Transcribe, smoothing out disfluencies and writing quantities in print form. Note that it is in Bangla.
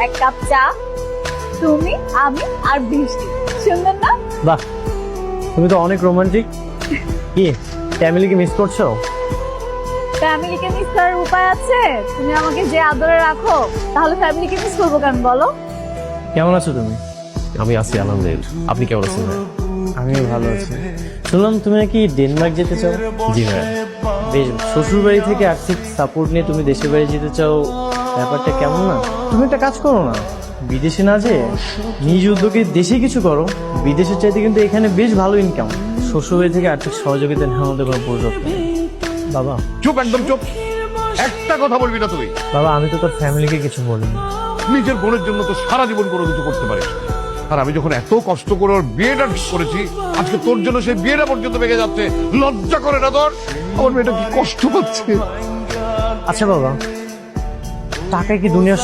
এক কাপ চা, তুমি, আমি আর বৃষ্টি। সুন্দর না? বাহ, তুমি তো অনেক রোমান্টিক। কি ফ্যামিলিকে মিস করছো? ফ্যামিলিকে মিস করার উপায় আছে? তুমি আমাকে যে আদরে রাখো, তাহলে ফ্যামিলিকে মিস করবো কেন বলো? কেমন আছো তুমি? আমি আছি আলহামদুলিল্লাহ। আপনি কেমন আছেন ভাই? আমিও ভালো আছি। শুনলাম তুমি নাকি ডেনমার্ক যেতে চাও। জি ভাই। বেশ, শ্বশুর বাড়ি থেকে আর্থিক সাপোর্ট নিয়ে তুমি দেশের বাড়ি যেতে চাও, ব্যাপারটা কেমন না? তুমি একটা কাজ করো না, বিদেশে না যে নিজ উদ্যোগে দেশে কিছু করো। বিদেশের চাইতে কিন্তু এখানে বেশ ভালো ইনকাম। শ্বশুর বাড়ি থেকে আর্থিক সহযোগিতা নেওয়ার মধ্যে কোনো প্রয়োজন নেই। বাবা, চুপ, একদম চুপ। একটা কথা বলবি না তুই। বাবা, আমি তো তোর ফ্যামিলিকে কিছু বলিনি। নিজের বোনের জন্য তো সারা জীবন কোনো কিছু করতে পারিস। আর আমি যখন এত কষ্ট করে ওর বিয়েটা ঠিক করেছি, আজকে তোর জন্য সেই বিয়েটা পর্যন্ত ভেঙে যাচ্ছে। লজ্জা করে না তোর? আমার মেয়েটা কি কষ্ট পাচ্ছে। আচ্ছা বাবা, টাকায় কি দুনিয়ার